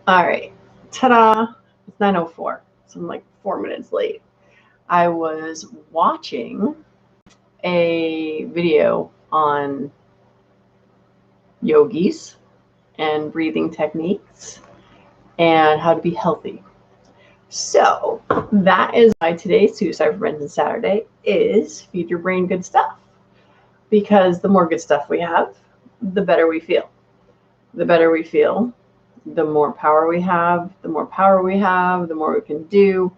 All right. Ta-da. It's 9:04. So I'm like 4 minutes late. I was watching a video on yogis and breathing techniques and how to be healthy. So that is why today's Suicide Prevention Saturday is Feed Your Brain Good Stuff. Because the more good stuff we have, the better we feel. The better we feel, the more power we have, the more power we have, the more we can do.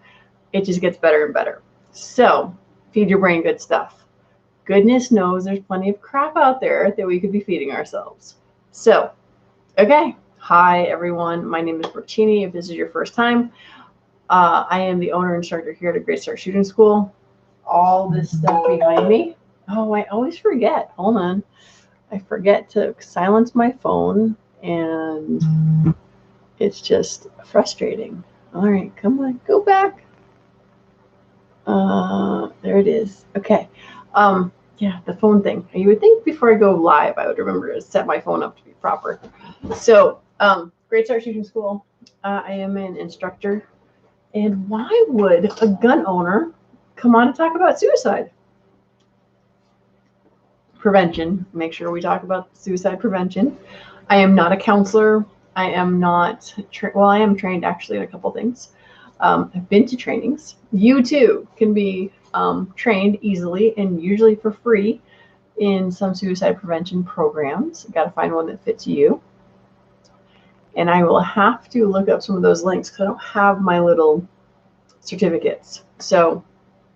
It just gets better and better. So feed your brain good stuff. Goodness knows there's plenty of crap out there that we could be feeding ourselves. So, okay. Hi, everyone. My name is Brooke Cheney. If this is your first time, I am the owner and instructor here at Great Start Shooting School. All this stuff behind me. Oh, I always forget. Hold on. I forget to silence my phone, and it's just frustrating. All right, come on, go back. There it is. Okay. Yeah, the phone thing. You would think before I go live, I would remember to set my phone up to be proper. So, Great Start Shooting School. I am an instructor. And why would a gun owner come on to talk about suicide prevention? Make sure we talk about suicide prevention. I am not a counselor. I am not, I am trained actually in a couple things. I've been to trainings. You too can be trained easily and usually for free in some suicide prevention programs. Got to find one that fits you. And I will have to look up some of those links because I don't have my little certificates. So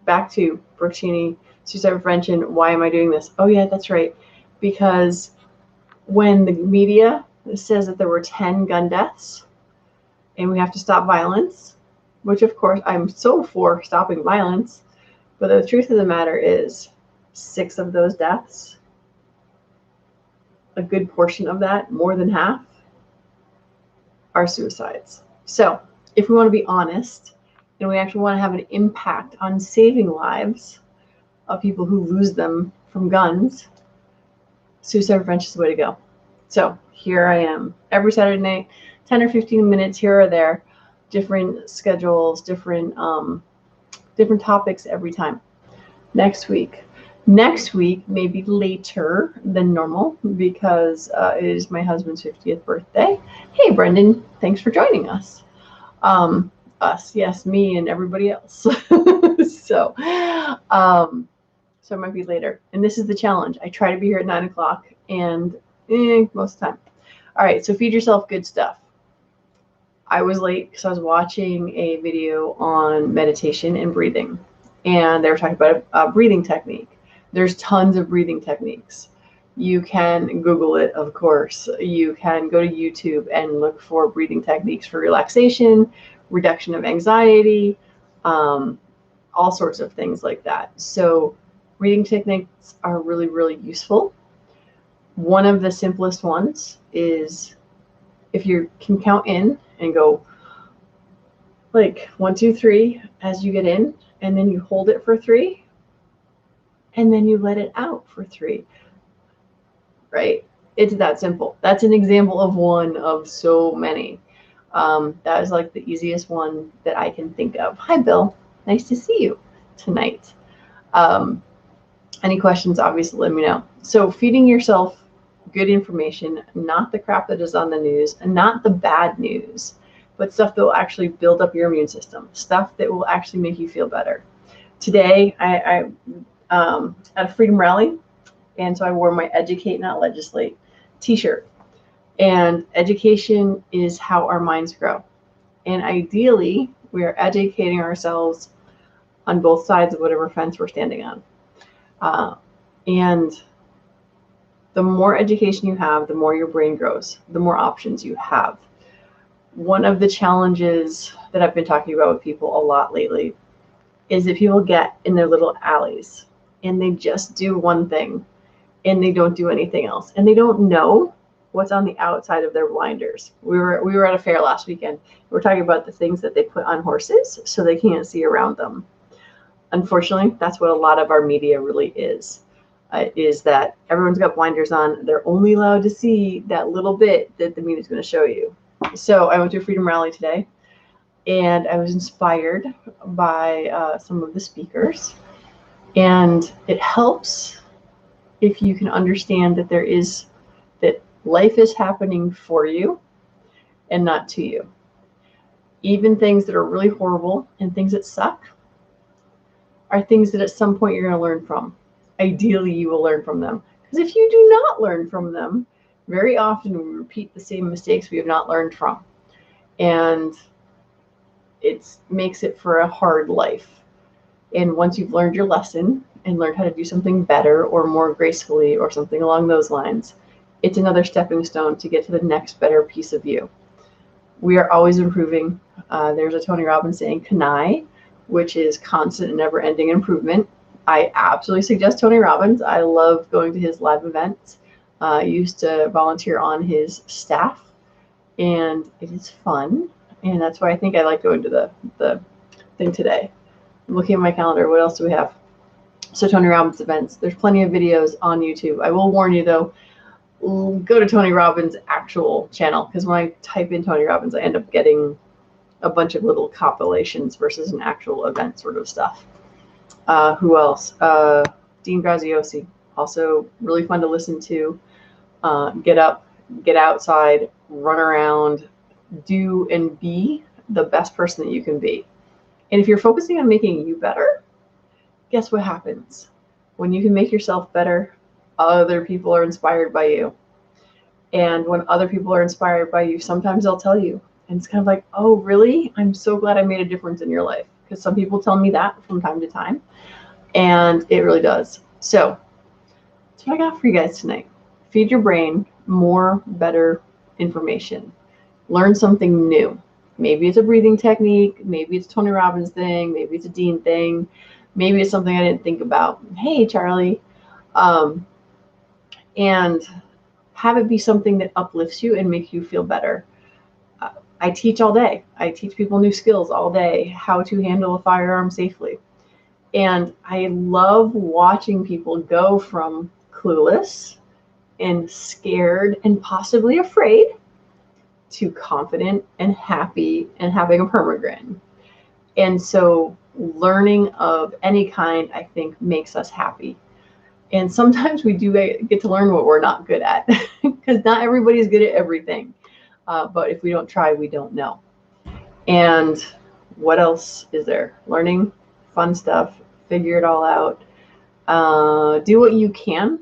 back to Brooke Cheney, suicide prevention. Why am I doing this? Oh yeah, that's right. Because when the media says that there were 10 gun deaths and we have to stop violence, which of course I'm so for stopping violence, but the truth of the matter is 6 of those deaths, a good portion of that, more than half, are suicides. So if we want to be honest and we actually want to have an impact on saving lives of people who lose them from guns, suicide prevention is the way to go. So here I am every Saturday night, 10 or 15 minutes here or there, different schedules, different topics every time. Next week, maybe later than normal because it is my husband's 50th birthday. Hey, Brendan, thanks for joining us. Us, yes, me and everybody else. So it might be later. And this is the challenge. I try to be here at 9 o'clock and most of the time. All right, so feed yourself good stuff. I was late because I was watching a video on meditation and breathing. And they were talking about a breathing technique. There's tons of breathing techniques. You can Google it, of course. You can go to YouTube and look for breathing techniques for relaxation, reduction of anxiety, all sorts of things like that. So breathing techniques are really, really useful. One of the simplest ones is if you can count in and go like 1, 2, 3 as you get in, and then you hold it for 3, and then you let it out for 3. Right? It's that simple. That's an example of one of so many. That is like the easiest one that I can think of. Hi, Bill. Nice to see you tonight. Any questions, obviously, let me know. So feeding yourself good information, not the crap that is on the news, and not the bad news, but stuff that will actually build up your immune system, stuff that will actually make you feel better. Today, I at a freedom rally, and so I wore my Educate Not Legislate t-shirt. And education is how our minds grow. And ideally, we are educating ourselves on both sides of whatever fence we're standing on. And the more education you have, the more your brain grows, the more options you have. One of the challenges that I've been talking about with people a lot lately is that people get in their little alleys and they just do one thing and they don't do anything else. And they don't know what's on the outside of their blinders. We were at a fair last weekend. We're talking about the things that they put on horses so they can't see around them. Unfortunately, that's what a lot of our media really is that everyone's got blinders on. They're only allowed to see that little bit that the media is going to show you. So I went to a Freedom Rally today, and I was inspired by some of the speakers. And it helps if you can understand that that life is happening for you and not to you. Even things that are really horrible and things that suck are things that at some point you're going to learn from. Ideally, you will learn from them. Because if you do not learn from them, very often we repeat the same mistakes we have not learned from. And it makes it for a hard life. And once you've learned your lesson and learned how to do something better or more gracefully or something along those lines, it's another stepping stone to get to the next better piece of you. We are always improving. There's a Tony Robbins saying, "Kanai," which is constant and never-ending improvement. I absolutely suggest Tony Robbins. I love going to his live events. I used to volunteer on his staff, and it is fun. And that's why I think I like going to the thing today. I'm looking at my calendar. What else do we have? So Tony Robbins events. There's plenty of videos on YouTube. I will warn you, though, go to Tony Robbins' actual channel, because when I type in Tony Robbins, I end up getting a bunch of little compilations versus an actual event sort of stuff. Who else? Dean Graziosi, also really fun to listen to. Get up, get outside, run around, do and be the best person that you can be. And if you're focusing on making you better, guess what happens? When you can make yourself better, other people are inspired by you. And when other people are inspired by you, sometimes they'll tell you. And it's kind of like, oh, really? I'm so glad I made a difference in your life. Because some people tell me that from time to time. And it really does. So that's what I got for you guys tonight. Feed your brain more, better information. Learn something new. Maybe it's a breathing technique. Maybe it's a Tony Robbins thing. Maybe it's a Dean thing. Maybe it's something I didn't think about. Hey, Charlie. And have it be something that uplifts you and makes you feel better. I teach all day. I teach people new skills all day, how to handle a firearm safely. And I love watching people go from clueless and scared and possibly afraid to confident and happy and having a permagrin. And so learning of any kind, I think, makes us happy. And sometimes we do get to learn what we're not good at, because not everybody's good at everything. But if we don't try, we don't know. And what else is there? Learning, fun stuff, figure it all out. Do what you can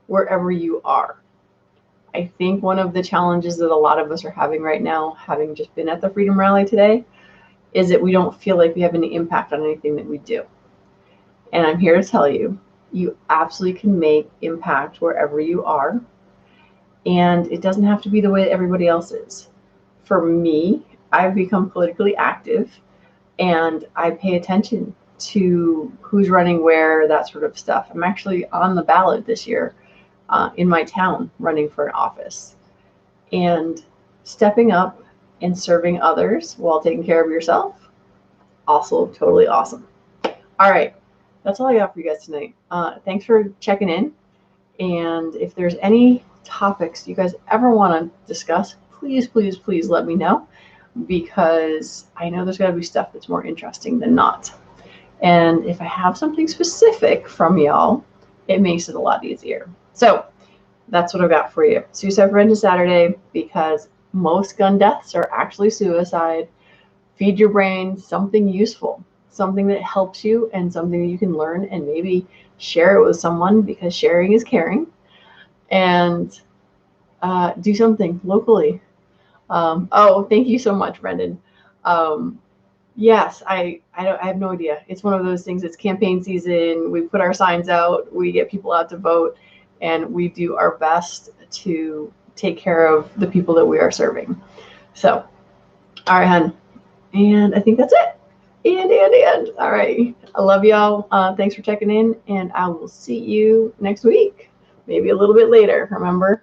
wherever you are. I think one of the challenges that a lot of us are having right now, having just been at the Freedom Rally today, is that we don't feel like we have any impact on anything that we do. And I'm here to tell you, you absolutely can make impact wherever you are. And it doesn't have to be the way that everybody else is. For me, I've become politically active, and I pay attention to who's running where, that sort of stuff. I'm actually on the ballot this year in my town running for an office. And stepping up and serving others while taking care of yourself, also totally awesome. All right, that's all I got for you guys tonight. Thanks for checking in. And if there's any topics you guys ever want to discuss, please, please, please let me know, because I know there's got to be stuff that's more interesting than not. And if I have something specific from y'all, it makes it a lot easier. So that's what I've got for you. Suicide Prevention Saturday, because most gun deaths are actually suicide. Feed your brain something useful, something that helps you and something that you can learn, and maybe share it with someone, because sharing is caring. And do something locally. Oh, thank you so much, Brendan. Yes, I have no idea. It's one of those things. It's campaign season. We put our signs out. We get people out to vote, and we do our best to take care of the people that we are serving. So, all right, hon. And I think that's it. And. All right. I love y'all. Thanks for checking in, and I will see you next week. Maybe a little bit later. Remember,